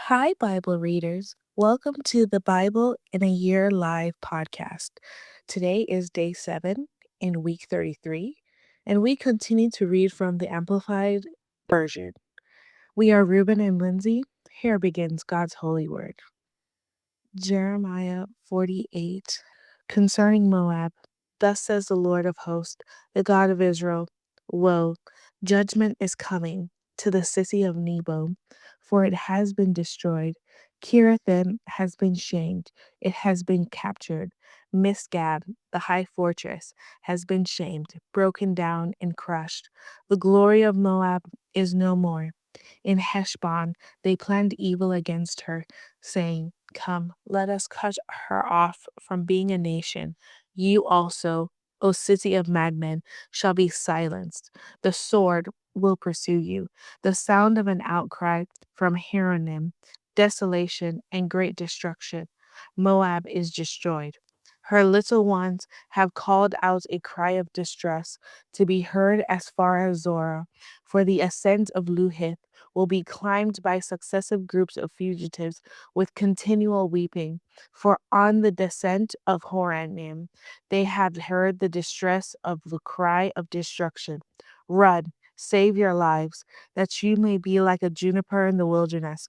Hi, Bible readers. Welcome to the Bible in a Year Live podcast. Today is day 7 in week 33, and we continue to read from the Amplified Version. We are Ruben and Lindsay. Here begins God's holy word. Jeremiah 48. Concerning Moab, thus says the Lord of hosts, the God of Israel: Woe, judgment is coming to the city of Nebo, for it has been destroyed. Kirathim has been shamed, it has been captured. Misgab, the high fortress, has been shamed, broken down, and crushed. The glory of Moab is no more. In Heshbon, they planned evil against her, saying, Come, let us cut her off from being a nation. You also, O city of madmen, shall be silenced. The sword will pursue you. The sound of an outcry from Horonim, desolation and great destruction. Moab is destroyed. Her little ones have called out a cry of distress to be heard as far as Zorah, for the ascent of Luhith will be climbed by successive groups of fugitives with continual weeping. For on the descent of Horonim they have heard the distress of the cry of destruction. Run, save your lives, that you may be like a juniper in the wilderness.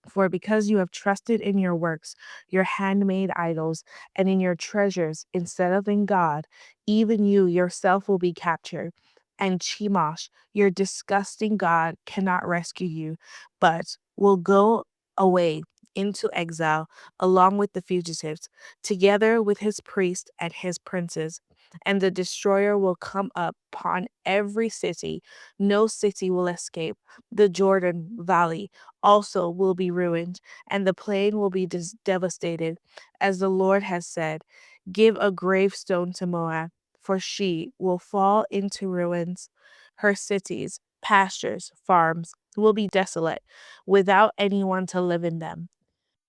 For because you have trusted in your works, your handmade idols, and in your treasures instead of in God, even you yourself will be captured. And Chemosh, your disgusting God, cannot rescue you, but will go away into exile along with the fugitives, together with his priests and his princes. And the destroyer will come up upon every city. No city will escape. The Jordan Valley also will be ruined, and the plain will be devastated, as the Lord has said. Give a gravestone to Moab, for she will fall into ruins. Her cities, pastures, farms will be desolate, without anyone to live in them.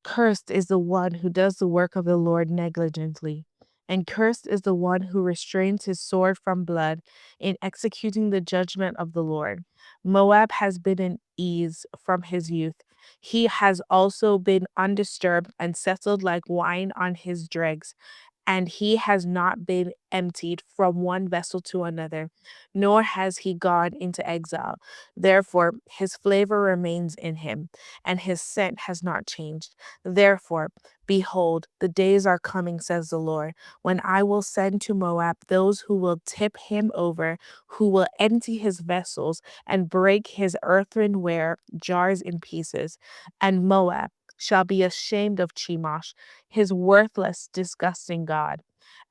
Cursed is the one who does the work of the Lord negligently, and cursed is the one who restrains his sword from blood in executing the judgment of the Lord. Moab has been in ease from his youth. He has also been undisturbed and settled like wine on his dregs, and he has not been emptied from one vessel to another, nor has he gone into exile. Therefore, his flavor remains in him, and his scent has not changed. Therefore, behold, the days are coming, says the Lord, when I will send to Moab those who will tip him over, who will empty his vessels and break his earthenware jars in pieces. And Moab shall be ashamed of Chemosh, his worthless, disgusting God,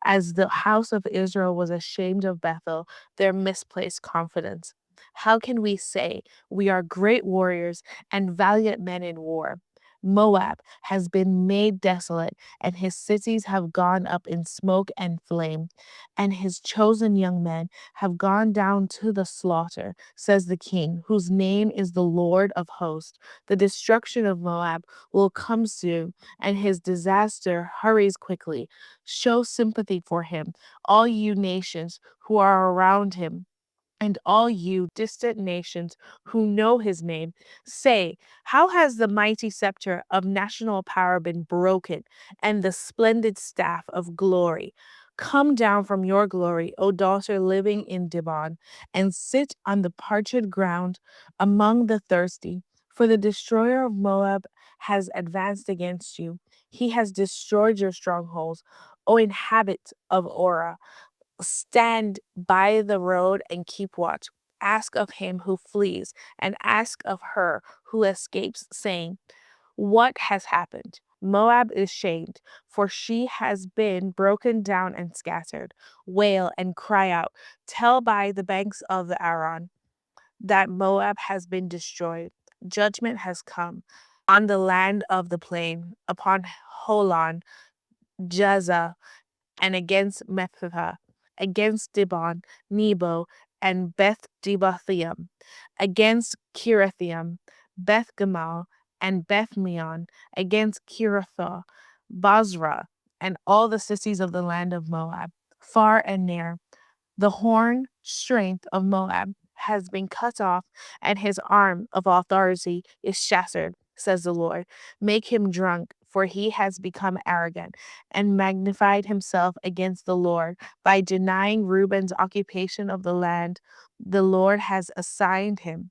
as the house of Israel was ashamed of Bethel, their misplaced confidence. How can we say we are great warriors and valiant men in war? Moab has been made desolate, and his cities have gone up in smoke and flame, and his chosen young men have gone down to the slaughter, says the King, whose name is the Lord of hosts. The destruction of Moab will come soon, and his disaster hurries quickly. Show sympathy for him, all you nations who are around him, and all you distant nations who know his name. Say, how has the mighty scepter of national power been broken, and the splendid staff of glory? Come down from your glory, O daughter living in Dibon, and sit on the parched ground among the thirsty. For the destroyer of Moab has advanced against you. He has destroyed your strongholds, O inhabit of Orah. Stand by the road and keep watch. Ask of him who flees, and ask of her who escapes, saying, What has happened? Moab is shamed, for she has been broken down and scattered. Wail and cry out. Tell by the banks of the Aron that Moab has been destroyed. Judgment has come on the land of the plain, upon Holon, Jaza, and against Mephilah, against Dibon, Nebo, and Beth Debathaim, against Kirathaim, Beth Gamal, and Beth Meon, against Kiratha, Basra, and all the cities of the land of Moab, far and near. The horn strength of Moab has been cut off, and his arm of authority is shattered. says the Lord. Make him drunk, for he has become arrogant and magnified himself against the Lord by denying Reuben's occupation of the land the Lord has assigned him.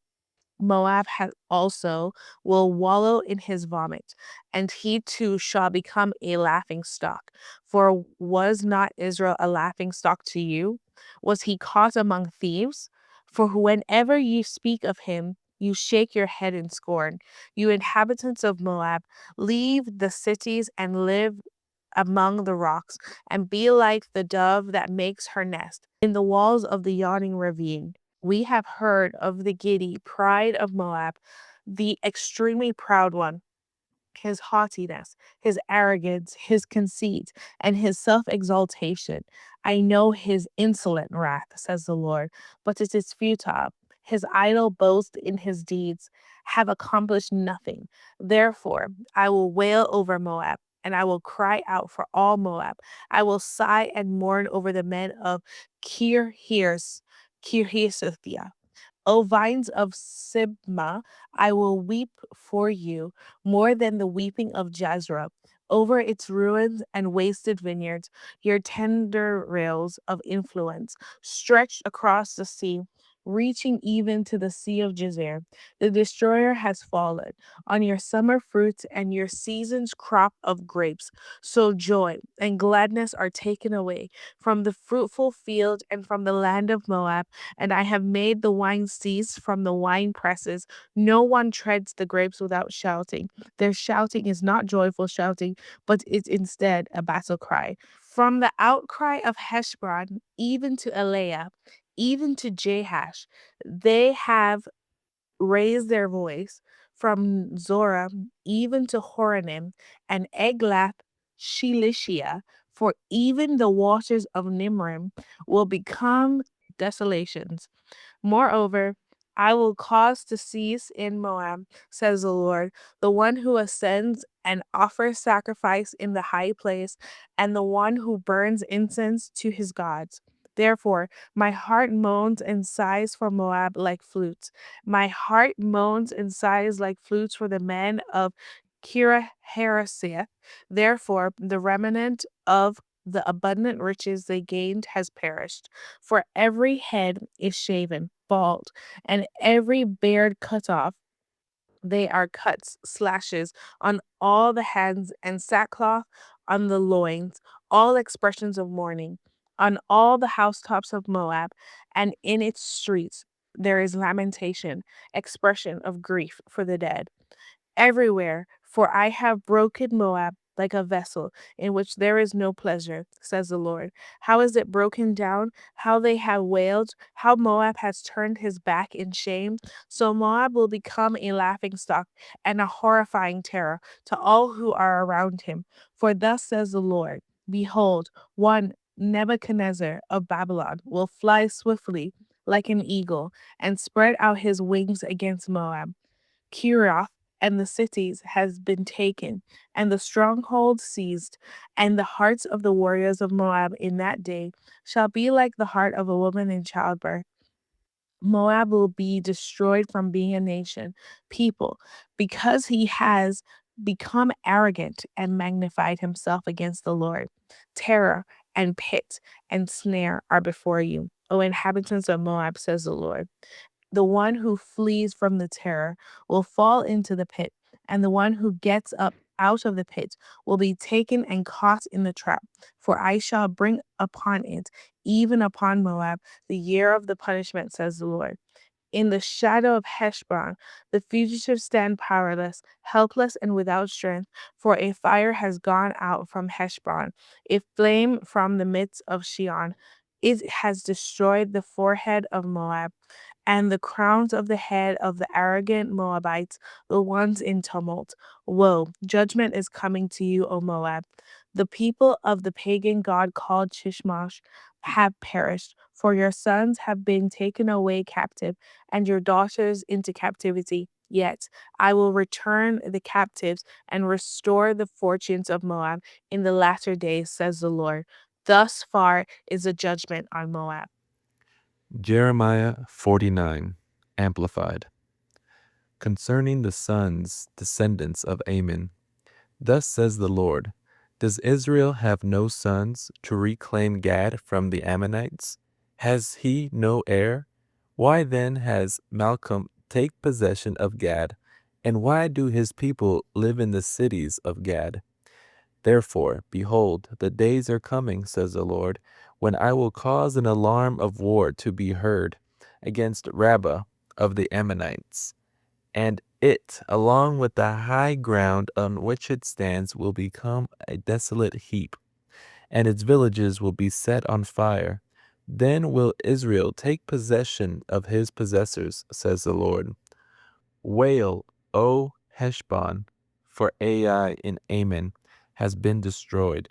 Moab has also will wallow in his vomit, and he too shall become a laughing stock. For was not Israel a laughing stock to you? Was he caught among thieves? For whenever you speak of him, you shake your head in scorn. You inhabitants of Moab, leave the cities and live among the rocks, and be like the dove that makes her nest in the walls of the yawning ravine. We have heard of the giddy pride of Moab, the extremely proud one, his haughtiness, his arrogance, his conceit, and his self exaltation. I know his insolent wrath, says the Lord, but it is futile. His idle boast in his deeds have accomplished nothing. Therefore, I will wail over Moab. And I will cry out for all Moab. I will sigh and mourn over the men of Kirhirethia. O vines of Sibmah, I will weep for you more than the weeping of Jezreel. Over its ruins and wasted vineyards, your tender rails of influence stretched across the sea, reaching even to the sea of Jazer. The destroyer has fallen on your summer fruits and your season's crop of grapes. So joy and gladness are taken away from the fruitful field and from the land of Moab, and I have made the wine cease from the wine presses. No one treads the grapes without shouting. Their shouting is not joyful shouting, but it's instead a battle cry. From the outcry of Heshbon, even to Eliah, even to Jahash, they have raised their voice. From Zorah, even to Horonim, and Eglath Shilishia, for even the waters of Nimrim will become desolations. Moreover, I will cause to cease in Moab, says the Lord, the one who ascends and offers sacrifice in the high place, and the one who burns incense to his gods. Therefore, my heart moans and sighs for Moab like flutes. My heart moans and sighs like flutes for the men of Kiraheseth. Therefore, the remnant of the abundant riches they gained has perished. For every head is shaven, bald, and every beard cut off. They are cuts, slashes on all the hands, and sackcloth on the loins, all expressions of mourning. On all the housetops of Moab and in its streets, there is lamentation, expression of grief for the dead everywhere, for I have broken Moab like a vessel in which there is no pleasure, says the Lord. How is it broken down? How they have wailed, how Moab has turned his back in shame. So Moab will become a laughingstock and a horrifying terror to all who are around him. For thus says the Lord, behold, one Nebuchadnezzar of Babylon will fly swiftly like an eagle and spread out his wings against Moab. Kirioth and the cities has been taken, and the stronghold seized, and the hearts of the warriors of Moab in that day shall be like the heart of a woman in childbirth. Moab will be destroyed from being a nation, people, because he has become arrogant and magnified himself against the Lord. Terror and pit and snare are before you, O inhabitants of Moab, says the Lord. The one who flees from the terror will fall into the pit, and the one who gets up out of the pit will be taken and caught in the trap. For I shall bring upon it, even upon Moab, the year of the punishment, says the Lord. In the shadow of Heshbon, the fugitives stand powerless, helpless, and without strength, for a fire has gone out from Heshbon, a flame from the midst of Shion. It has destroyed the forehead of Moab and the crowns of the head of the arrogant Moabites, the ones in tumult. Woe, judgment is coming to you, O Moab. The people of the pagan god called Chishmash have perished, for your sons have been taken away captive, and your daughters into captivity. Yet I will return the captives and restore the fortunes of Moab in the latter days, says the Lord. Thus far is the judgment on Moab. Jeremiah 49, Amplified. concerning the descendants of Ammon. Thus says the Lord, does Israel have no sons to reclaim Gad from the Ammonites? Has he no heir? Why then has Malcolm take possession of Gad? And why do his people live in the cities of Gad? Therefore, behold, the days are coming, says the Lord, when I will cause an alarm of war to be heard against Rabbah of the Ammonites, and it, along with the high ground on which it stands, will become a desolate heap, and its villages will be set on fire. Then will Israel take possession of his possessors, says the Lord. Wail, O Heshbon, for Ai in Ammon has been destroyed.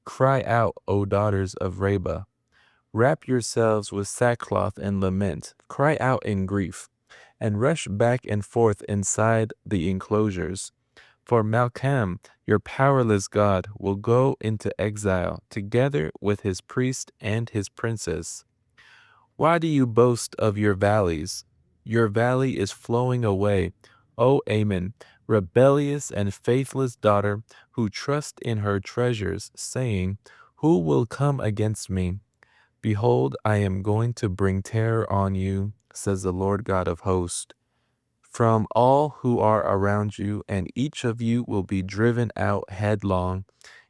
Cry out, O daughters of Reba. Wrap yourselves with sackcloth and lament. Cry out in grief, and rush back and forth inside the enclosures. For Malcham, your powerless God, will go into exile, together with his priest and his princes. Why do you boast of your valleys? Your valley is flowing away, O Ammon, rebellious and faithless daughter, who trusts in her treasures, saying, who will come against me? Behold, I am going to bring terror on you, says the Lord God of hosts, from all who are around you, and each of you will be driven out headlong,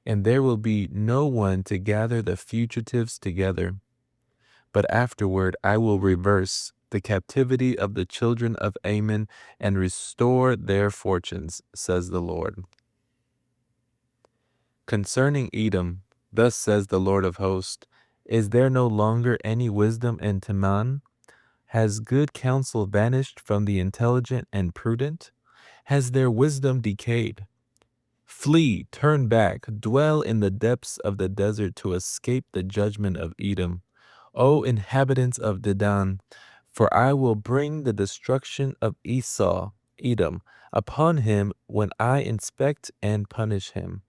and there will be no one to gather the fugitives together. But afterward I will reverse the captivity of the children of Ammon and restore their fortunes, says the Lord. Concerning Edom, thus says the Lord of hosts, is there no longer any wisdom in Teman? Has good counsel vanished from the intelligent and prudent? Has their wisdom decayed? Flee, turn back, dwell in the depths of the desert to escape the judgment of Edom. O inhabitants of Dedan, for I will bring the destruction of Esau, Edom, upon him when I inspect and punish him.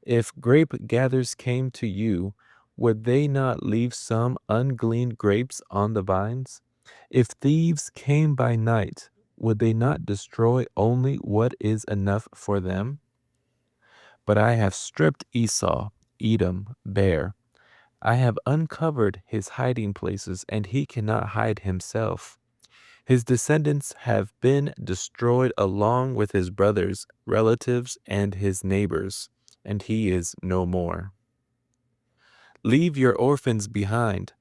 If grape gatherers came to you, would they not leave some ungleaned grapes on the vines? If thieves came by night, would they not destroy only what is enough for them? But I have stripped Esau, Edom, bare. I have uncovered his hiding places, and he cannot hide himself. His descendants have been destroyed along with his brothers, relatives, and his neighbors, and he is no more. Leave your orphans behind.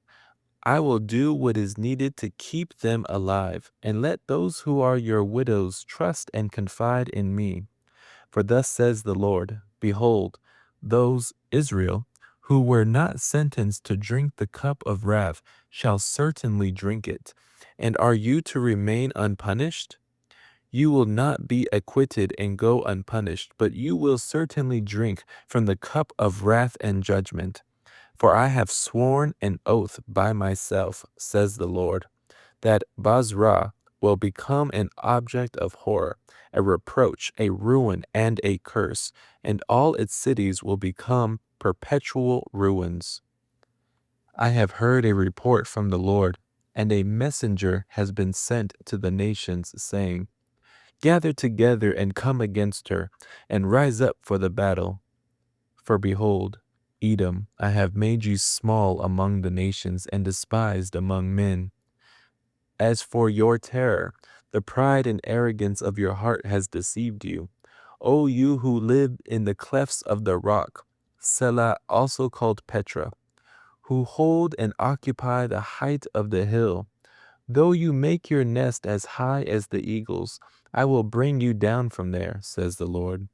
I will do what is needed to keep them alive, and let those who are your widows trust and confide in me. For thus says the Lord, behold, those, Israel, who were not sentenced to drink the cup of wrath shall certainly drink it. And are you to remain unpunished? You will not be acquitted and go unpunished, but you will certainly drink from the cup of wrath and judgment. For I have sworn an oath by myself, says the Lord, that Basra will become an object of horror, a reproach, a ruin, and a curse, and all its cities will become perpetual ruins. I have heard a report from the Lord, and a messenger has been sent to the nations, saying, gather together and come against her, and rise up for the battle. For behold, Edom, I have made you small among the nations and despised among men. As for your terror, the pride and arrogance of your heart has deceived you. O you who live in the clefts of the rock, Selah, also called Petra, who hold and occupy the height of the hill, though you make your nest as high as the eagles, I will bring you down from there, says the Lord.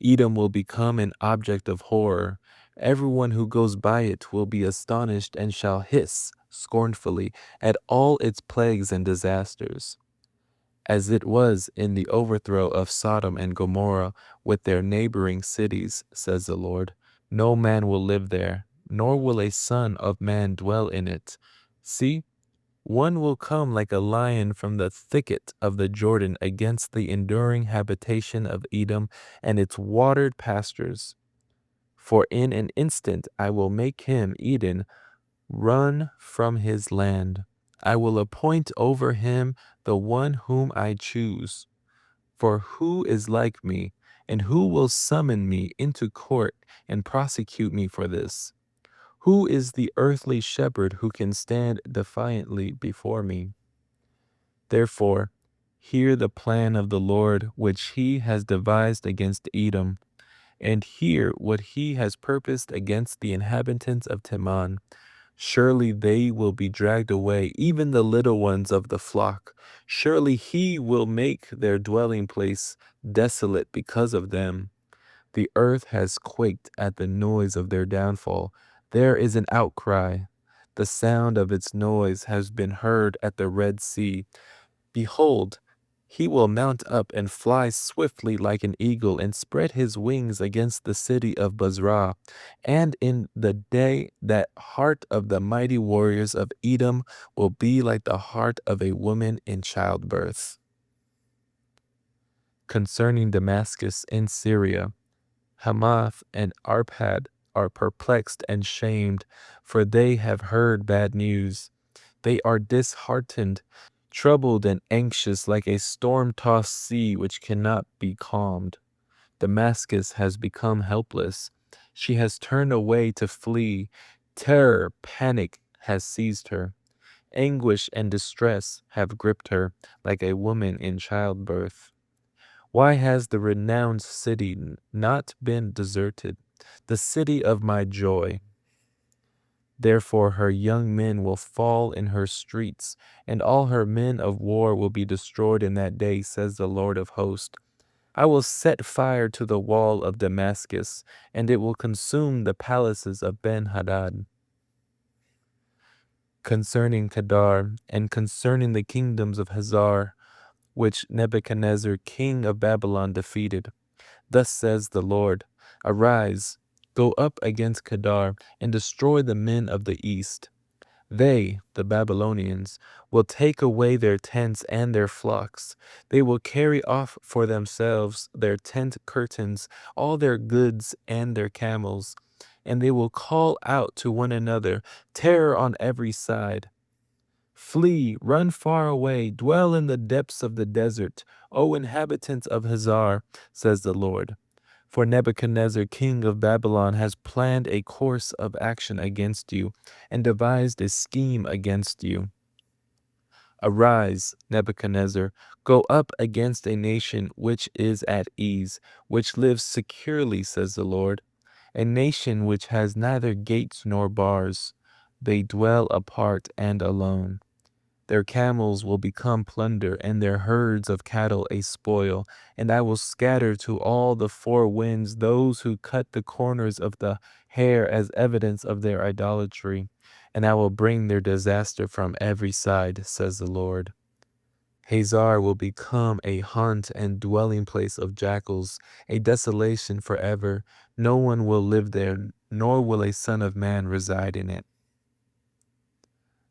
Edom will become an object of horror. Everyone who goes by it will be astonished and shall hiss scornfully at all its plagues and disasters. As it was in the overthrow of Sodom and Gomorrah with their neighboring cities, says the Lord, no man will live there, nor will a son of man dwell in it. See, one will come like a lion from the thicket of the Jordan against the enduring habitation of Edom and its watered pastures. For in an instant I will make him, Eden, run from his land. I will appoint over him the one whom I choose. For who is like me, and who will summon me into court and prosecute me for this? Who is the earthly shepherd who can stand defiantly before me? Therefore, hear the plan of the Lord which he has devised against Edom, and hear what he has purposed against the inhabitants of Teman. Surely they will be dragged away, even the little ones of the flock. Surely he will make their dwelling place desolate because of them. The earth has quaked at the noise of their downfall. There is an outcry. The sound of its noise has been heard at the Red Sea. Behold, he will mount up and fly swiftly like an eagle and spread his wings against the city of Basra. And in the day that heart of the mighty warriors of Edom will be like the heart of a woman in childbirth. Concerning Damascus in Syria, Hamath and Arpad are perplexed and shamed, for they have heard bad news. They are disheartened, troubled and anxious like a storm-tossed sea which cannot be calmed. Damascus has become helpless. She has turned away to flee. Terror, panic has seized her. Anguish and distress have gripped her like a woman in childbirth. Why has the renowned city not been deserted, the city of my joy? Therefore her young men will fall in her streets, and all her men of war will be destroyed in that day, says the Lord of hosts. I will set fire to the wall of Damascus, and it will consume the palaces of Ben-Hadad. Concerning Kedar, and concerning the kingdoms of Hazar, which Nebuchadnezzar king of Babylon defeated, thus says the Lord, arise, go up against Kedar, and destroy the men of the east. They, the Babylonians, will take away their tents and their flocks. They will carry off for themselves their tent curtains, all their goods and their camels. And they will call out to one another, terror on every side. Flee, run far away, dwell in the depths of the desert, O inhabitants of Hazar, says the Lord. For Nebuchadnezzar, king of Babylon, has planned a course of action against you and devised a scheme against you. Arise, Nebuchadnezzar, go up against a nation which is at ease, which lives securely, says the Lord, a nation which has neither gates nor bars. They dwell apart and alone. Their camels will become plunder, and their herds of cattle a spoil. And I will scatter to all the four winds those who cut the corners of the hair as evidence of their idolatry. And I will bring their disaster from every side, says the Lord. Hazar will become a haunt and dwelling place of jackals, a desolation forever. No one will live there, nor will a son of man reside in it.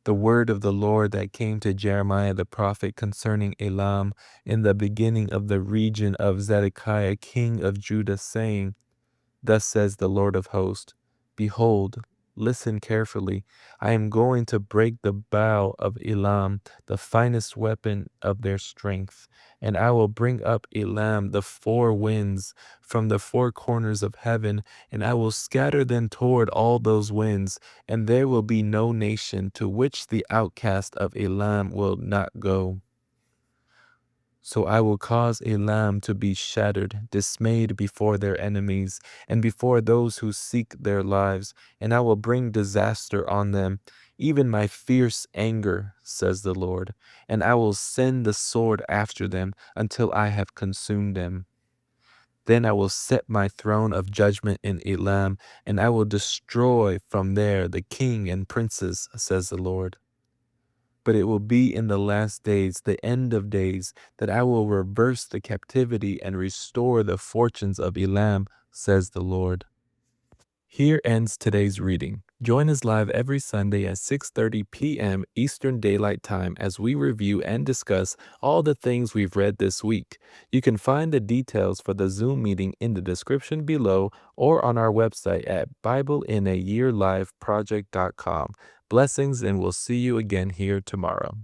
The word of the Lord that came to Jeremiah the prophet concerning Elam in the beginning of the region of Zedekiah king of Judah, saying, Thus says the Lord of hosts, Behold, listen carefully, I am going to break the bow of Elam, the finest weapon of their strength, and I will bring up Elam the four winds from the four corners of heaven, and I will scatter them toward all those winds, and there will be no nation to which the outcast of Elam will not go. So I will cause Elam to be shattered, dismayed before their enemies, and before those who seek their lives, and I will bring disaster on them, even my fierce anger, says the Lord, and I will send the sword after them until I have consumed them. Then I will set my throne of judgment in Elam, and I will destroy from there the king and princes, says the Lord. But it will be in the last days, the end of days, that I will reverse the captivity and restore the fortunes of Elam, says the Lord. Here ends today's reading. Join us live every Sunday at 6:30 p.m. Eastern Daylight Time as we review and discuss all the things we've read this week. You can find the details for the Zoom meeting in the description below or on our website at BibleInAYearLiveProject.com. Blessings, and we'll see you again here tomorrow.